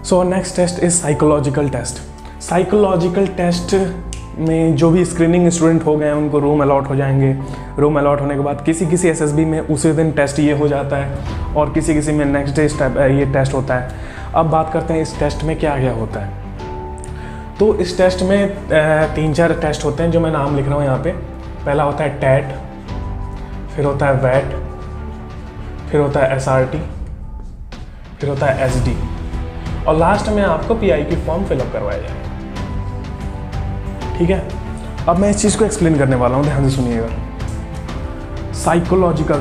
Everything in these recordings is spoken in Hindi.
So next test is psychological test. Psychological test में जो भी स्क्रीनिंग स्टूडेंट हो गए उनको रूम अलॉट हो जाएंगे। रूम अलॉट होने के बाद किसी किसी एसएसबी में उसी दिन टेस्ट ये हो जाता है और किसी किसी में नेक्स्ट डे ये टेस्ट होता है। अब बात करते हैं इस टेस्ट में क्या क्या होता है। तो इस टेस्ट में 3-4 टेस्ट होते हैं जो मैं नाम लिख रहा हूँ यहाँ पे। पहला होता है टैट, फिर होता है वैट, फिर होता है एसआरटी, फिर होता है एसडी और लास्ट में आपको पीआई की फॉर्म फिलअप करवाया जाएगा। ठीक है, अब मैं इस चीज़ को एक्सप्लेन करने वाला हूँ, ध्यान से सुनिएगा। साइकोलॉजिकल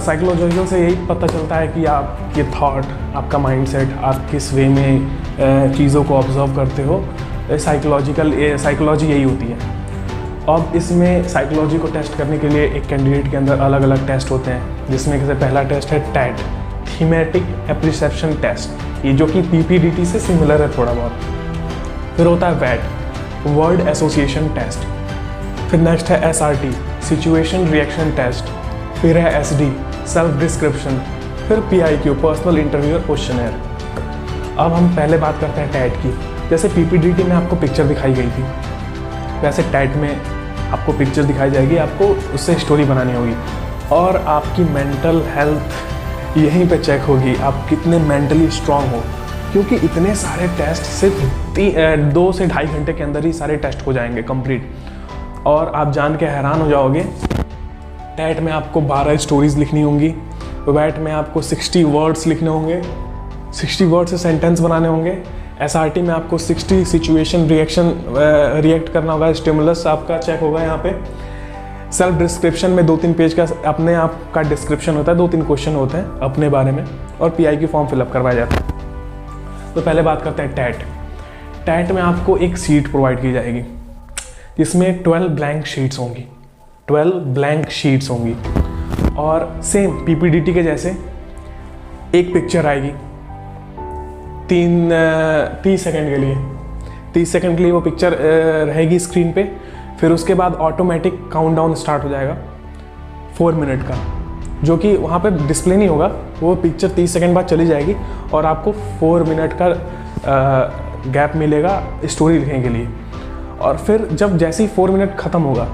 से यही पता चलता है कि आपके थॉट, आपका माइंडसेट, आप किस वे में चीज़ों को ऑब्जर्व करते हो। साइकोलॉजी यही होती है। अब इसमें साइकोलॉजी को टेस्ट करने के लिए एक कैंडिडेट के अंदर अलग अलग टेस्ट होते हैं, जिसमें से पहला टेस्ट है टैट, थीमेटिक एप्रिसेप्शन टेस्ट, ये जो कि पीपीडीटी से सिमिलर है थोड़ा बहुत। फिर होता है वैट, वर्ड एसोसिएशन टेस्ट। फिर नेक्स्ट है एसआरटी, सिचुएशन रिएक्शन टेस्ट। फिर है एसडी, सेल्फ डिस्क्रिप्शन। फिर पीआईक्यू, पर्सनल इंटरव्यू और क्वेश्चनर। अब हम पहले बात करते हैं टैट की। जैसे पीपीडीटी में आपको पिक्चर दिखाई गई थी, वैसे टैट में आपको पिक्चर दिखाई जाएगी, आपको उससे स्टोरी बनानी होगी और आपकी मेंटल हेल्थ यहीं पे चेक होगी, आप कितने मेंटली स्ट्रांग हो, क्योंकि इतने सारे टेस्ट सिर्फ 2 से 2.5 घंटे के अंदर ही सारे टेस्ट हो जाएंगे कंप्लीट। और आप जान के हैरान हो जाओगे, टैट में आपको 12 स्टोरीज लिखनी होंगी, वैट में आपको 60 वर्ड्स लिखने होंगे, 60 वर्ड से सेंटेंस बनाने होंगे। एसआरटी में आपको 60 सिचुएशन रिएक्ट करना होगा, स्टिमुलस आपका चेक होगा यहाँ पे। सेल्फ डिस्क्रिप्शन में 2-3 पेज का अपने आप का डिस्क्रिप्शन होता है, 2-3 क्वेश्चन होते हैं अपने बारे में और पीआई की फॉर्म फिलअप करवाया जाता है। तो पहले बात करते हैं टैट। टैट में आपको एक सीट प्रोवाइड की जाएगी जिसमें 12 ब्लैंक शीट्स होंगी, 12 ब्लैंक शीट्स होंगी और सेम पीपीडीटी के जैसे एक पिक्चर आएगी 30 सेकंड के लिए। 30 सेकंड के लिए वो पिक्चर रहेगी स्क्रीन पे। फिर उसके बाद ऑटोमेटिक काउंटडाउन स्टार्ट हो जाएगा 4 मिनट का, जो कि वहाँ पे डिस्प्ले नहीं होगा, वो पिक्चर 30 सेकंड बाद चली जाएगी और आपको 4 मिनट का गैप मिलेगा स्टोरी लिखने के लिए। और फिर जब जैसे ही 4 मिनट ख़त्म होगा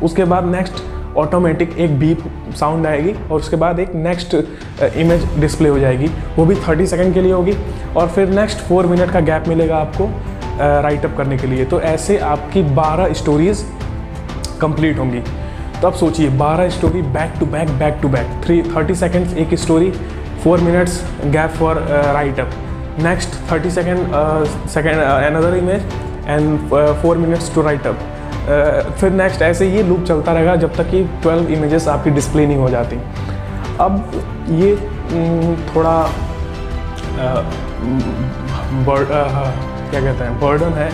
उसके बाद नेक्स्ट ऑटोमेटिक एक बीप साउंड आएगी और उसके बाद एक नेक्स्ट इमेज डिस्प्ले हो जाएगी, वो भी 30 सेकंड के लिए होगी और फिर नेक्स्ट 4 मिनट का गैप मिलेगा आपको राइट अप करने के लिए। तो ऐसे आपकी 12 स्टोरीज कंप्लीट होंगी। तो अब सोचिए 12 story back to back 30 seconds एक story, 4 minutes gap for write up, next 30 second another image and 4 minutes to write up. फिर नेक्स्ट ऐसे ये लूप चलता रहेगा जब तक कि 12 इमेजेस आपकी डिस्प्ले नहीं हो जाती। अब ये थोड़ा क्या कहते हैं, बर्डन है।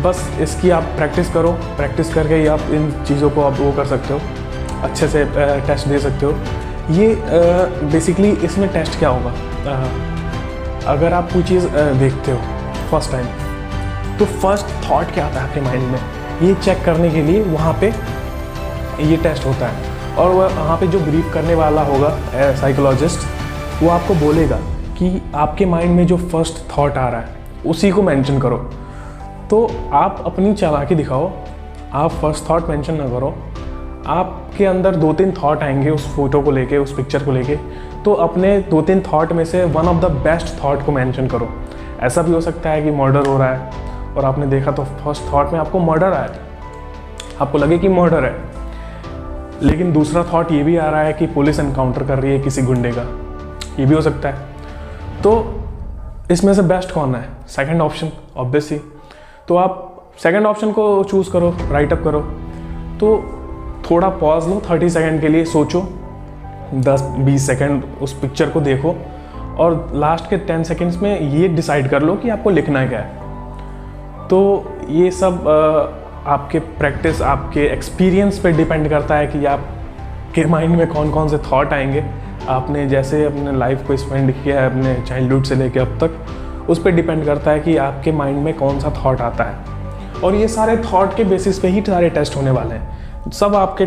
बस इसकी आप प्रैक्टिस करो, प्रैक्टिस करके ही आप इन चीज़ों को आप वो कर सकते हो, अच्छे से टेस्ट दे सकते हो। ये बेसिकली इसमें टेस्ट क्या होगा, अगर आप कोई चीज़ देखते हो फर्स्ट टाइम तो फर्स्ट थॉट क्या आता है आपके माइंड में, ये चेक करने के लिए वहाँ पे ये टेस्ट होता है। और वहाँ पे जो ब्रीफ करने वाला होगा साइकोलॉजिस्ट, वो आपको बोलेगा कि आपके माइंड में जो फर्स्ट थॉट आ रहा है उसी को मेंशन करो। तो आप अपनी चालाकी दिखाओ, आप फर्स्ट थॉट मेंशन ना करो। आपके अंदर 2-3 थॉट आएंगे उस फोटो को लेके, उस पिक्चर को लेके, तो अपने 2-3 थॉट में से one of the best thought को मेंशन करो। ऐसा भी हो सकता है कि मर्डर हो रहा है और आपने देखा तो फर्स्ट थॉट में आपको मर्डर आया, आपको लगे कि मर्डर है, लेकिन दूसरा थॉट ये भी आ रहा है कि पुलिस एनकाउंटर कर रही है किसी गुंडे का, ये भी हो सकता है। तो इसमें से बेस्ट कौन है? Second option obviously. तो आप सेकंड ऑप्शन को चूज़ करो, राइट अप करो। तो थोड़ा पॉज लो, 30 सेकंड के लिए सोचो, 10-20 सेकंड उस पिक्चर को देखो और लास्ट के 10 सेकंड्स में ये डिसाइड कर लो कि आपको लिखना है क्या है। तो ये सब आपके प्रैक्टिस, आपके एक्सपीरियंस पे डिपेंड करता है कि आपके माइंड में कौन कौन से थॉट आएंगे। आपने जैसे अपने लाइफ को स्पेंड किया है अपने चाइल्डहुड से लेके अब तक, उस पर डिपेंड करता है कि आपके माइंड में कौन सा थॉट आता है। और ये सारे थॉट के बेसिस पे ही सारे टेस्ट होने वाले हैं। सब आपके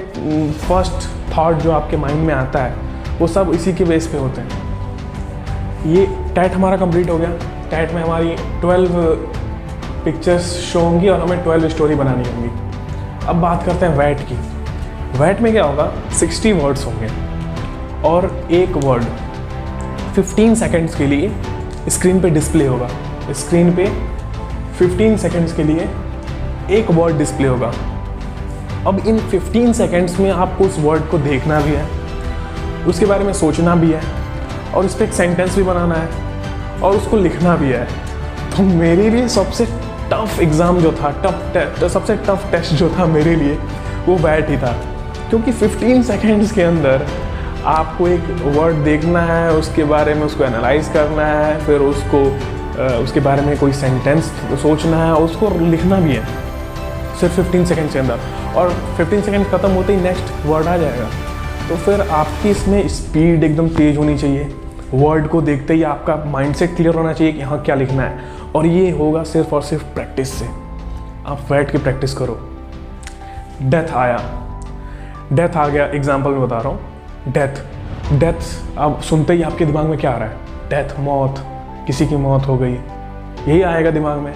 फर्स्ट थॉट जो आपके माइंड में आता है वो सब इसी के बेस पे होते हैं। ये टैट हमारा कंप्लीट हो गया। टैट में हमारी 12 पिक्चर्स शो होंगी और हमें 12 स्टोरी बनानी होंगी। अब बात करते हैं वैट की। वैट में क्या होगा, 60 वर्ड्स होंगे और एक वर्ड 15 सेकेंड्स के लिए स्क्रीन पे डिस्प्ले होगा। स्क्रीन पे 15 सेकेंड्स के लिए एक वर्ड डिस्प्ले होगा। अब इन 15 सेकेंड्स में आपको उस वर्ड को देखना भी है, उसके बारे में सोचना भी है और उस पर एक सेंटेंस भी बनाना है और उसको लिखना भी है। तो मेरे लिए सबसे टफ एग्ज़ाम जो था, सबसे टफ टेस्ट जो था मेरे लिए, वो वैट ही था। क्योंकि 15 सेकेंड्स के अंदर आपको एक वर्ड देखना है, उसके बारे में उसको एनालाइज करना है, फिर उसके बारे में कोई सेंटेंस सोचना है और उसको लिखना भी है सिर्फ 15 सेकेंड के अंदर। और 15 सेकेंड ख़त्म होते ही नेक्स्ट वर्ड आ जाएगा। तो फिर आपकी इसमें स्पीड एकदम तेज़ होनी चाहिए। वर्ड को देखते ही आपका माइंडसेट क्लियर होना चाहिए कि हाँ क्या लिखना है, और ये होगा सिर्फ और सिर्फ प्रैक्टिस से। आप वैट की प्रैक्टिस करो। डेथ आ गया, एग्जाम्पल में बता रहा हूँ। डेथ अब सुनते ही आपके दिमाग में क्या आ रहा है? डेथ, मौत, किसी की मौत हो गई, यही आएगा दिमाग में।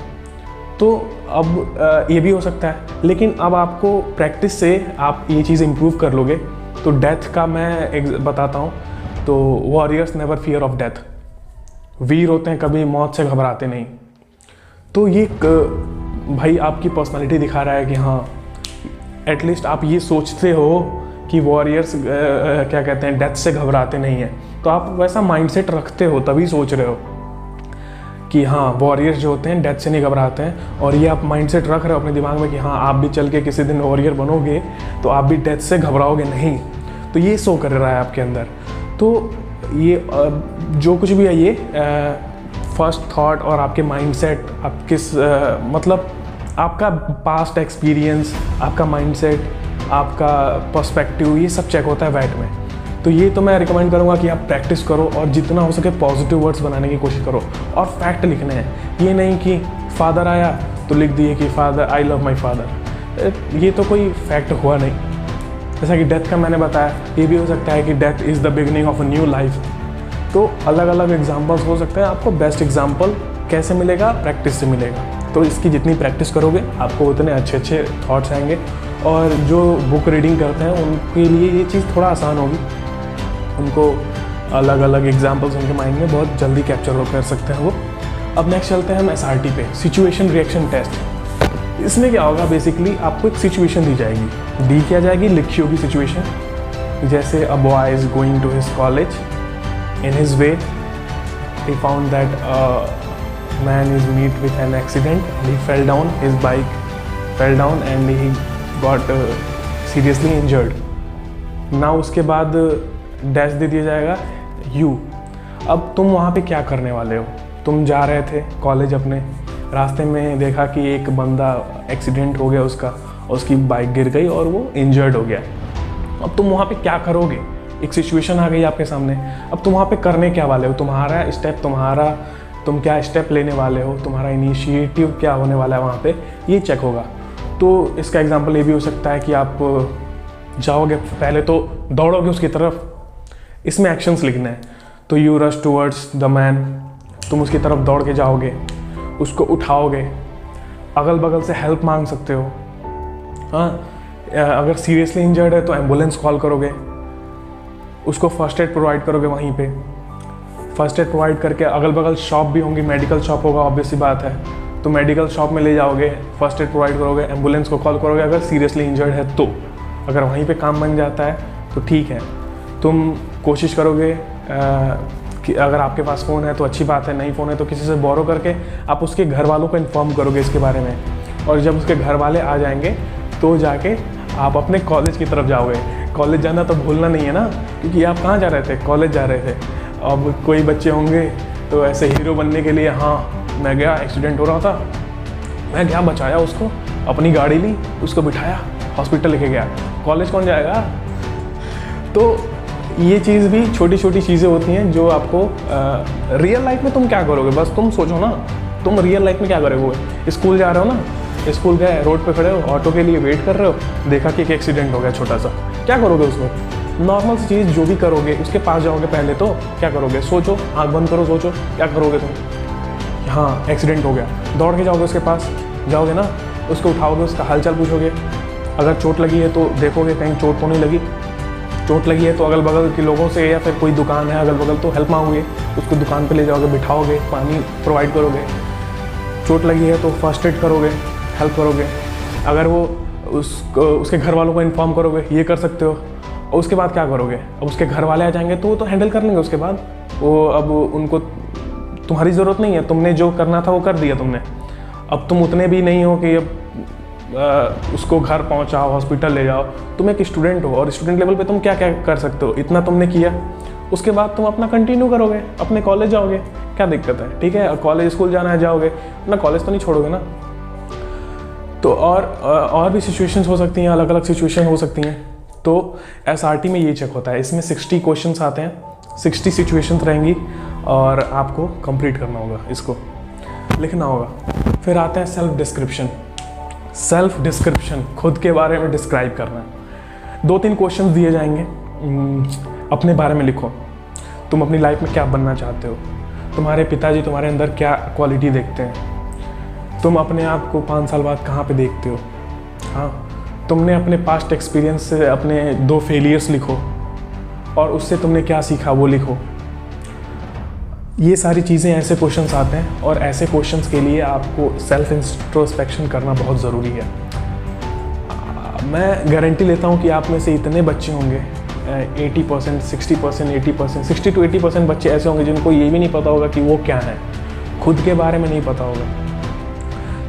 तो अब ये भी हो सकता है, लेकिन अब आपको प्रैक्टिस से आप ये चीज़ इम्प्रूव कर लोगे। तो डेथ का मैं बताता हूँ। तो warriors never fear of death, वीर होते हैं कभी मौत से घबराते नहीं। तो ये भाई आपकी पर्सनालिटी दिखा रहा है कि हाँ एटलीस्ट आप ये सोचते हो कि वॉरियर्स क्या कहते हैं, डेथ से घबराते नहीं हैं। तो आप वैसा माइंडसेट रखते हो, तभी सोच रहे हो कि हाँ वॉरियर्स जो होते हैं डेथ से नहीं घबराते हैं। और ये आप माइंडसेट रख रहे हो अपने दिमाग में कि हाँ आप भी चल के किसी दिन वॉरियर बनोगे तो आप भी डेथ से घबराओगे नहीं। तो ये शो कर रहा है आपके अंदर। तो ये जो कुछ भी है ये फर्स्ट थॉट और आपके माइंडसेट, आप किस मतलब आपका पास्ट एक्सपीरियंस, आपका माइंडसेट, आपका पर्सपेक्टिव, ये सब चेक होता है वैट में। तो ये तो मैं रिकमेंड करूँगा कि आप प्रैक्टिस करो और जितना हो सके पॉजिटिव वर्ड्स बनाने की कोशिश करो और फैक्ट लिखने हैं। ये नहीं कि फादर आया तो लिख दिए कि father, I love my father. ये तो कोई फैक्ट हुआ नहीं। जैसा कि डेथ का मैंने बताया, ये भी हो सकता है कि death is the beginning of a new life. तो अलग अलग एग्जाम्पल्स हो सकते हैं। आपको बेस्ट एग्जाम्पल कैसे मिलेगा? प्रैक्टिस से मिलेगा। तो इसकी जितनी प्रैक्टिस करोगे आपको उतने अच्छे अच्छे थॉट्स आएंगे। और जो बुक रीडिंग करते हैं उनके लिए ये चीज़ थोड़ा आसान होगी। उनको अलग अलग एग्जाम्पल्स उनके माइंड में बहुत जल्दी कैप्चर कर सकते हैं वो। अब नेक्स्ट चलते हैं हम SRT पे, सिचुएशन रिएक्शन टेस्ट। इसमें क्या होगा, बेसिकली आपको एक सिचुएशन दी जाएगी, दी क्या जाएगी, लिखी होगी सिचुएशन। जैसे a boy is going to his college, in his way he found that a man is meet with an accident, he fell down, his bike fell down and he got seriously injured. ना उसके बाद डैश दे दिया जाएगा यू। अब तुम वहाँ पे क्या करने वाले हो? तुम जा रहे थे कॉलेज अपने, रास्ते में देखा कि एक बंदा एक्सीडेंट हो गया उसका, उसकी बाइक गिर गई और वो इंजर्ड हो गया। अब तुम वहाँ पे क्या करोगे? एक सिचुएशन आ गई आपके सामने। अब तुम वहाँ पे करने क्या वाले हो? तुम्हारा स्टेप, तुम क्या स्टेप लेने वाले हो, तुम्हारा इनिशिएटिव क्या होने वाला है वहाँ पे, ये चेक होगा। तो इसका एग्जाम्पल ये भी हो सकता है कि आप जाओगे, पहले तो दौड़ोगे उसकी तरफ, इसमें एक्शंस लिखना है। तो you rush towards the man, तुम उसकी तरफ दौड़ के जाओगे, उसको उठाओगे, अगल बगल से हेल्प मांग सकते हो। हाँ, अगर सीरियसली इंजर्ड है तो एम्बुलेंस कॉल करोगे, उसको फर्स्ट एड प्रोवाइड करोगे वहीं पे। फर्स्ट एड प्रोवाइड करके अगल बगल शॉप भी होंगी, मेडिकल शॉप होगा, ऑब्वियस सी बात है, तो मेडिकल शॉप में ले जाओगे, फर्स्ट एड प्रोवाइड करोगे, एम्बुलेंस को कॉल करोगे अगर सीरियसली इंजर्ड है तो। अगर वहीं पे काम बन जाता है तो ठीक है। तुम कोशिश करोगे कि अगर आपके पास फ़ोन है तो अच्छी बात है, नहीं फ़ोन है तो किसी से बोरो करके आप उसके घर वालों को इन्फॉर्म करोगे इसके बारे में। और जब उसके घर वाले आ जाएंगे तो जाके आप अपने कॉलेज की तरफ जाओगे। कॉलेज जाना तो भूलना नहीं है ना, क्योंकि आप कहाँ जा रहे थे? कॉलेज जा रहे थे। अब कोई बच्चे होंगे तो ऐसे हीरो बनने के लिए, हाँ मैं गया, एक्सीडेंट हो रहा था, मैं गया, बचाया उसको, अपनी गाड़ी ली, उसको बिठाया, हॉस्पिटल लेके गया। कॉलेज कौन जाएगा? तो ये चीज़ भी छोटी छोटी चीज़ें होती हैं जो आपको रियल लाइफ में तुम क्या करोगे, बस तुम सोचो ना, तुम रियल लाइफ में क्या करोगे। स्कूल जा रहे हो ना, स्कूल गए, रोड पे खड़े हो, ऑटो के लिए वेट कर रहे हो, देखा कि एक एक्सीडेंट हो गया छोटा सा, क्या करोगे उसमें? नॉर्मल सी चीज़ जो भी करोगे, उसके पास जाओगे, पहले तो क्या करोगे? सोचो, आँख बंद करो, सोचो क्या करोगे तुम। हाँ एक्सीडेंट हो गया, दौड़ के जाओगे उसके पास, जाओगे ना, उसको उठाओगे, उसका हालचाल पूछोगे। अगर चोट लगी है तो देखोगे कहीं चोट तो नहीं लगी, चोट लगी है तो अगल बगल के लोगों से या फिर कोई दुकान है अगल बगल तो हेल्प मांगोगे, उसको दुकान पे ले जाओगे, बिठाओगे, पानी प्रोवाइड करोगे। चोट लगी है तो फर्स्ट एड करोगे, हेल्प करोगे। अगर वो उसके घर वालों को इन्फॉर्म करोगे, ये कर सकते हो। और उसके बाद क्या करोगे? अब उसके घर वाले आ जाएंगे तो वो तो हैंडल कर लेंगे उसके बाद। वो अब उनको तुम्हारी ज़रूरत नहीं है, तुमने जो करना था वो कर दिया तुमने। अब तुम उतने भी नहीं हो कि अब उसको घर पहुंचाओ, हॉस्पिटल ले जाओ। तुम एक स्टूडेंट हो और स्टूडेंट लेवल पे तुम क्या क्या कर सकते हो, इतना तुमने किया। उसके बाद तुम अपना कंटिन्यू करोगे, अपने कॉलेज जाओगे, क्या दिक्कत है? ठीक है, कॉलेज स्कूल जाना है जाओगे, अपना कॉलेज तो नहीं छोड़ोगे ना। तो और भी सिचुएशंस हो सकती हैं, अलग अलग सिचुएशन हो सकती हैं। तो SRT में ये चेक होता है, इसमें 60 क्वेश्चंस आते हैं, 60 सिचुएशंस रहेंगी और आपको कंप्लीट करना होगा, इसको लिखना होगा। फिर आते हैं सेल्फ डिस्क्रिप्शन, खुद के बारे में डिस्क्राइब करना है। 2-3 क्वेश्चन दिए जाएंगे, अपने बारे में लिखो। तुम अपनी लाइफ में क्या बनना चाहते हो, तुम्हारे पिताजी तुम्हारे अंदर क्या क्वालिटी देखते हैं, तुम अपने आप को 5 साल बाद कहाँ पे देखते हो। हाँ, तुमने अपने पास्ट एक्सपीरियंस से अपने 2 फेलियर्स लिखो और उससे तुमने क्या सीखा वो लिखो। ये सारी चीज़ें, ऐसे क्वेश्चंस आते हैं और ऐसे क्वेश्चंस के लिए आपको सेल्फ इंट्रोस्पेक्शन करना बहुत ज़रूरी है। मैं गारंटी लेता हूँ कि आप में से इतने बच्चे होंगे, 80%, 60%, 80%, 60 to 80% बच्चे ऐसे होंगे जिनको ये भी नहीं पता होगा कि वो क्या है, खुद के बारे में नहीं पता होगा।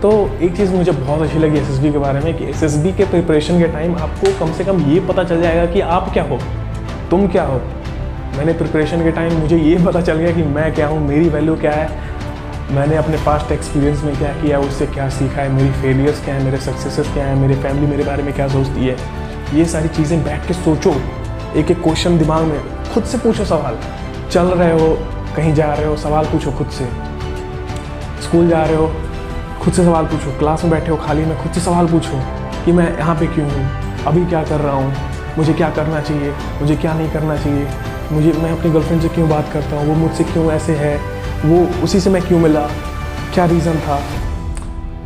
तो एक चीज़ मुझे बहुत अच्छी लगी SSB के बारे में कि SSB के प्रिपरेशन के टाइम आपको कम से कम ये पता चल जाएगा कि आप क्या हो, तुम क्या हो। मैंने प्रिपरेशन के टाइम मुझे ये पता चल गया कि मैं क्या हूँ, मेरी वैल्यू क्या है, मैंने अपने पास्ट एक्सपीरियंस में क्या किया, उससे क्या सीखा है, मेरी फेलियर्स क्या है, मेरे सक्सेसेस क्या है, मेरी फैमिली मेरे बारे में क्या सोचती है। ये सारी चीज़ें बैठ के सोचो, एक एक क्वेश्चन दिमाग में, खुद से पूछो सवाल। चल रहे हो, कहीं जा रहे हो, सवाल पूछो खुद से। स्कूल जा रहे हो, खुद से सवाल पूछो। क्लास में बैठे हो खाली में, खुद से सवाल पूछो कि मैं यहाँ पे क्यों हूँ, अभी क्या कर रहा हूँ, मुझे क्या करना चाहिए, मुझे क्या नहीं करना चाहिए, मैं अपनी गर्लफ्रेंड से क्यों बात करता हूँ, वो मुझसे क्यों ऐसे है, वो उसी से मैं क्यों मिला, क्या रीज़न था।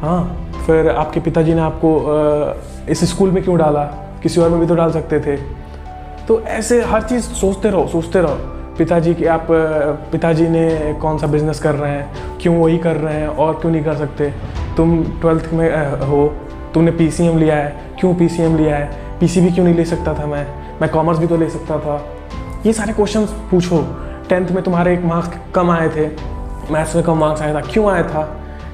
हाँ, फिर आपके पिताजी ने आपको इस स्कूल में क्यों डाला, किसी और में भी तो डाल सकते थे। तो ऐसे हर चीज़ सोचते रहो। पिताजी ने कौन सा बिज़नेस कर रहे हैं, क्यों वही कर रहे हैं और क्यों नहीं कर सकते। तुम 12th में हो, तुमने PCM लिया है, क्यों PCM लिया है, PCB क्यों नहीं ले सकता था मैं कॉमर्स भी तो ले सकता था। ये सारे क्वेश्चंस पूछो। 10th में तुम्हारे एक मार्क्स कम आए थे, मैथ्स में कम मार्क्स आया था, क्यों आया था,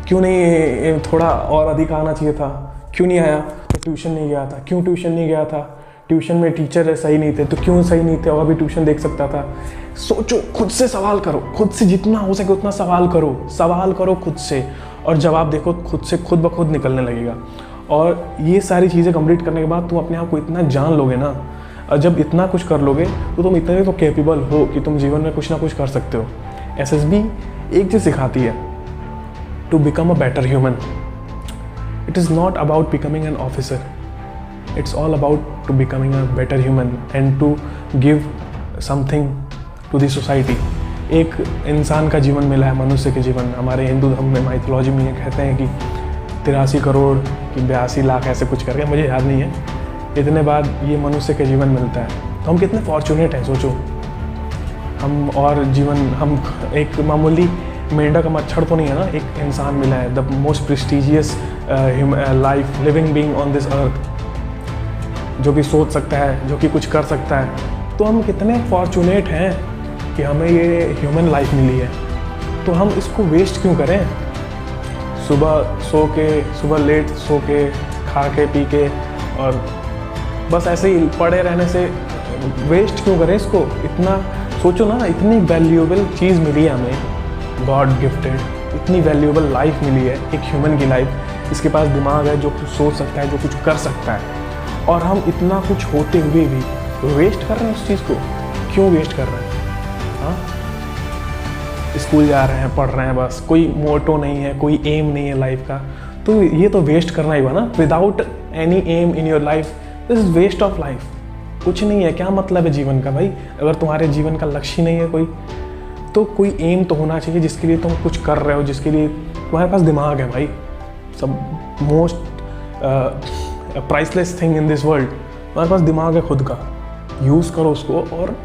क्यों नहीं थोड़ा और अधिक आना चाहिए था, क्यों नहीं आया, तो ट्यूशन नहीं गया था, क्यों ट्यूशन नहीं गया था, ट्यूशन में टीचर सही नहीं थे, तो क्यों सही नहीं थे और अभी ट्यूशन देख सकता था। सोचो, खुद से सवाल करो, खुद से जितना हो सके उतना सवाल करो खुद से, और जवाब देखो खुद ब खुद निकलने लगेगा। और ये सारी चीज़ें कंप्लीट करने के बाद तुम अपने आप को इतना जान लोगे ना, और जब इतना कुछ कर लोगे तो तुम इतने तो कैपेबल हो कि तुम जीवन में कुछ ना कुछ कर सकते हो। SSB एक चीज़ सिखाती है, to become a better human. It is not about becoming an officer, it's all about to becoming a better human and to give something to the society. एक इंसान का जीवन मिला है, मनुष्य के जीवन। हमारे हिंदू धर्म में, माइथोलॉजी में ये कहते हैं कि 83 करोड़ कि 82 लाख ऐसे कुछ करके, मुझे याद नहीं है, इतने बाद ये मनुष्य के जीवन मिलता है। तो हम कितने फॉर्चुनेट हैं, सोचो। हम एक मामूली मेंढक मच्छर तो नहीं है ना, एक इंसान मिला है, the most prestigious life living being on this earth, जो कि सोच सकता है, जो कि कुछ कर सकता है। तो हम कितने फॉर्चुनेट हैं कि हमें ये ह्यूमन लाइफ मिली है। तो हम इसको वेस्ट क्यों करें? सुबह लेट सो के, खा के पी के और बस ऐसे ही पड़े रहने से वेस्ट क्यों करें इसको? इतना सोचो ना, इतनी वैल्यूएबल चीज़ मिली है हमें, गॉड गिफ्टेड, इतनी वैल्यूएबल लाइफ मिली है, एक ह्यूमन की लाइफ। इसके पास दिमाग है, जो कुछ सोच सकता है, जो कुछ कर सकता है, और हम इतना कुछ होते हुए भी वेस्ट कर रहे हैं उस चीज़ को। क्यों वेस्ट कर रहे हैं? हाँ, स्कूल जा रहे हैं, पढ़ रहे हैं, बस कोई मोटो नहीं है, कोई एम नहीं है लाइफ का, तो ये तो वेस्ट करना ही हुआ ना। Without any aim in your life, this is waste of life. कुछ नहीं है, क्या मतलब है जीवन का भाई, अगर तुम्हारे जीवन का लक्ष्य ही नहीं है कोई। तो कोई एम तो होना चाहिए जिसके लिए तुम कुछ कर रहे हो, जिसके लिए तुम्हारे पास दिमाग है भाई। सब most priceless thing in this world, तुम्हारे पास दिमाग है खुद का, यूज़ करो उसको और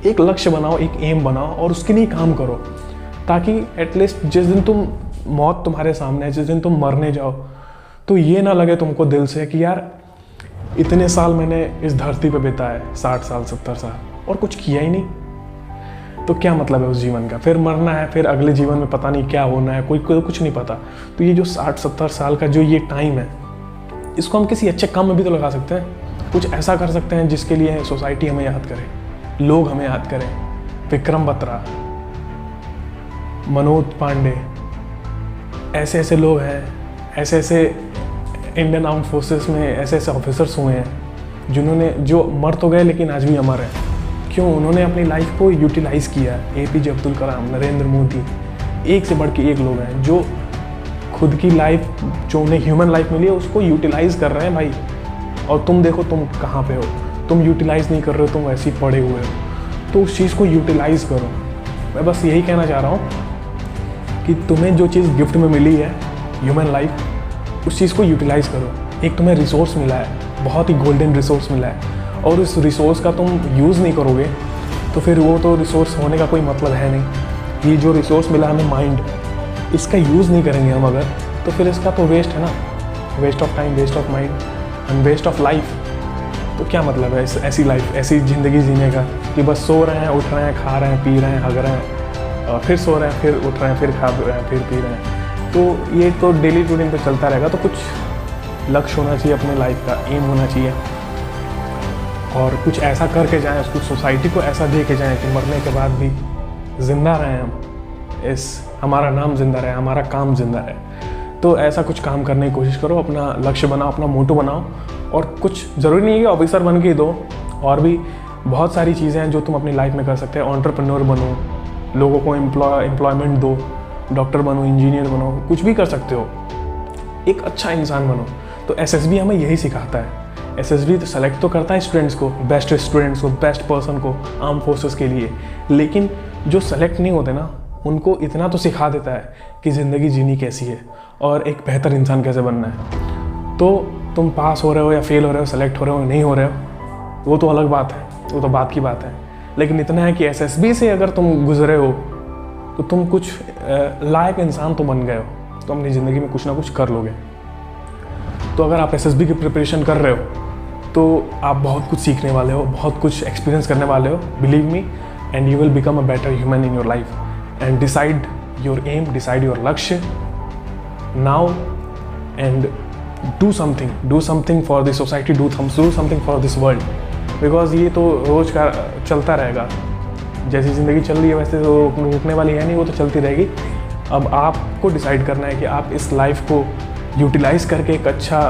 एक लक्ष्य बनाओ, एक एम बनाओ और उसके लिए काम करो, ताकि एटलीस्ट जिस दिन तुम मौत तुम्हारे सामने है, जिस दिन तुम मरने जाओ, तो ये ना लगे तुमको दिल से कि यार इतने साल मैंने इस धरती पे बिताए, 60 साल 70 साल और कुछ किया ही नहीं, तो क्या मतलब है उस जीवन का। फिर मरना है, फिर अगले जीवन में पता नहीं क्या होना है, कोई कुछ नहीं पता। तो ये जो 60-70 साल का जो ये टाइम है, इसको हम किसी अच्छे काम में भी तो लगा सकते हैं, कुछ ऐसा कर सकते हैं जिसके लिए सोसाइटी हमें याद करे, लोग हमें याद करें। विक्रम बत्रा, मनोज पांडे, ऐसे ऐसे लोग हैं, ऐसे ऐसे इंडियन आर्म्ड फोर्सेस में ऐसे ऐसे ऑफिसर्स हुए हैं जिन्होंने, जो मर तो गए लेकिन आज भी अमर हैं। क्यों? उन्होंने अपनी लाइफ को यूटिलाइज़ किया। APJ अब्दुल कलाम, नरेंद्र मोदी, एक से बढ़ के एक लोग हैं जो खुद की लाइफ, जो उन्हें ह्यूमन लाइफ मिली है, उसको यूटिलाइज़ कर रहे हैं भाई। और तुम देखो तुम कहाँ पे हो, तुम यूटिलाइज़ नहीं कर रहे हो, तुम वैसे ही पड़े हुए हो। तो उस चीज़ को यूटिलाइज़ करो। मैं बस यही कहना चाह रहा हूँ कि तुम्हें जो चीज़ गिफ्ट में मिली है, ह्यूमन लाइफ, उस चीज़ को यूटिलाइज़ करो। एक तुम्हें रिसोर्स मिला है, बहुत ही गोल्डन रिसोर्स मिला है, और उस रिसोर्स का तुम यूज़ नहीं करोगे तो फिर वो तो रिसोर्स होने का कोई मतलब है नहीं। ये जो रिसोर्स मिला हमें माइंड, इसका यूज़ नहीं करेंगे हम अगर, तो फिर इसका तो वेस्ट है ना, waste of time, waste of mind and waste of life. तो क्या मतलब है ऐसी लाइफ, ऐसी ज़िंदगी जीने का कि बस सो रहे हैं, उठ रहे हैं, खा रहे हैं, पी रहे हैं, हग रहे हैं, फिर सो रहे हैं, फिर उठ रहे हैं, फिर खा रहे हैं, फिर पी रहे हैं। तो ये तो डेली रूटीन पे चलता रहेगा। तो कुछ लक्ष्य होना चाहिए अपने लाइफ का, एम होना चाहिए, और कुछ ऐसा करके जाएं, उसको सोसाइटी को ऐसा दे के जाएं कि मरने के बाद भी ज़िंदा रहें हम, हमारा नाम ज़िंदा रहे, हमारा काम ज़िंदा रहे। तो ऐसा कुछ काम करने की कोशिश करो, अपना लक्ष्य बनाओ, अपना मोटो बनाओ। और कुछ ज़रूरी नहीं है कि ऑफिसर बन के ही दो, और भी बहुत सारी चीज़ें हैं जो तुम अपनी लाइफ में कर सकते हैं। एंटरप्रेन्योर बनो, लोगों को एम्प्लॉयमेंट दो, डॉक्टर बनो, इंजीनियर बनो, कुछ भी कर सकते हो, एक अच्छा इंसान बनो। तो SSB हमें यही सिखाता है। SSB तो सेलेक्ट तो करता है स्टूडेंट्स को, बेस्ट पर्सन को आर्म फोर्सेस के लिए, लेकिन जो सेलेक्ट नहीं होते ना, उनको इतना तो सिखा देता है कि ज़िंदगी जीनी कैसी है और एक बेहतर इंसान कैसे बनना है। तो तुम पास हो रहे हो या फेल हो रहे हो, सेलेक्ट हो रहे हो नहीं हो रहे हो, वो तो अलग बात है, वो तो बात की बात है। लेकिन इतना है कि SSB से अगर तुम गुजरे हो तो तुम कुछ लायक इंसान तो बन गए हो, तो अपनी ज़िंदगी में कुछ ना कुछ कर लोगे। तो अगर आप SSB की प्रिपरेशन कर रहे हो तो आप बहुत कुछ सीखने वाले हो, बहुत कुछ एक्सपीरियंस करने वाले हो, believe me, and you will become a better human in your life. And decide your aim, decide your लक्ष्य now, and do something for this society, do something for this world, because ये तो रोज़ का चलता रहेगा। जैसी ज़िंदगी चल रही है वैसे तो रुकने वाली है नहीं, वो तो चलती रहेगी। अब आपको डिसाइड करना है कि आप इस लाइफ को यूटिलाइज़ करके एक अच्छा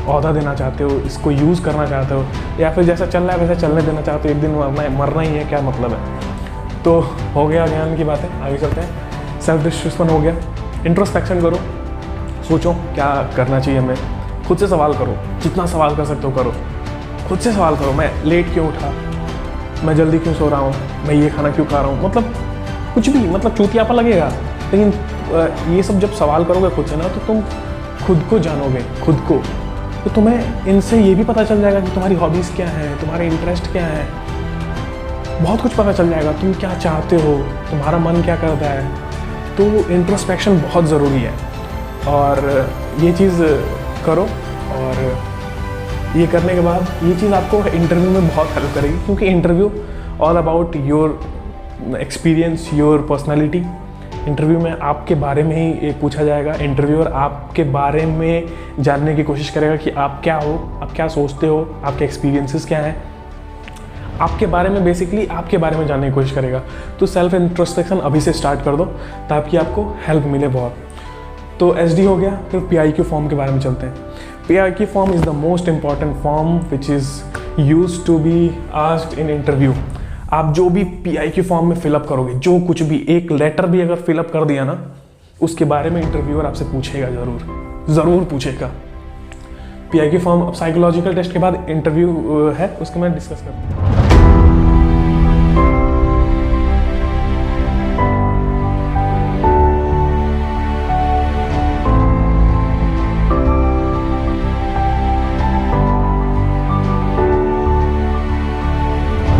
औहदा देना चाहते हो, इसको यूज़ करना चाहते हो, या फिर जैसा चल रहा है वैसा चलने देना चाहते हो। एक दिन मरना ही है, क्या मतलब है। तो हो गया ज्ञान की बातें, आगे चलते हैं। सेल्फ डिस्ट्रक्शन हो गया, इंट्रोस्पेक्शन करो, सोचो क्या करना चाहिए हमें, खुद से सवाल करो, जितना सवाल कर सकते हो करो, खुद से सवाल करो। मैं लेट क्यों उठा, मैं जल्दी क्यों सो रहा हूँ, मैं ये खाना क्यों खा रहा हूँ, मतलब कुछ भी, मतलब चूतियापा लगेगा, लेकिन ये सब जब सवाल करोगे खुद से ना, तो तुम खुद को जानोगे, खुद को। तो तुम्हें इनसे ये भी पता चल जाएगा कि तुम्हारी हॉबीज़ क्या हैं, तुम्हारे इंटरेस्ट क्या हैं, बहुत कुछ पता चल जाएगा, तुम क्या चाहते हो, तुम्हारा मन क्या करता है। तो इंट्रोस्पेक्शन बहुत ज़रूरी है, और ये चीज़ करो। और ये करने के बाद ये चीज़ आपको इंटरव्यू में बहुत हेल्प करेगी, क्योंकि interview all about your experience, your personality. Interview में आपके बारे में ही पूछा जाएगा। इंटरव्यूअर आपके बारे में जानने की कोशिश करेगा कि आप क्या हो, आप क्या सोचते हो, आपके एक्सपीरियंसेस क्या हैं, आपके बारे में, बेसिकली आपके बारे में जानने की कोशिश करेगा। तो सेल्फ इंट्रोस्पेक्शन अभी से स्टार्ट कर दो ताकि आपको हेल्प मिले बहुत। तो SD हो गया, फिर PIQ फॉर्म के बारे में चलते हैं। PIQ form is the most important form which is used to be asked in interview. आप जो भी PIQ फॉर्म में फिलअप करोगे, जो कुछ भी, एक लेटर भी अगर फिलअप कर दिया ना, उसके बारे में इंटरव्यूअर आपसे पूछेगा, ज़रूर पूछेगा। PIQ फॉर्म अब साइकोलॉजिकल टेस्ट के बाद इंटरव्यू है, उसको मैं डिस्कस करता हूँ।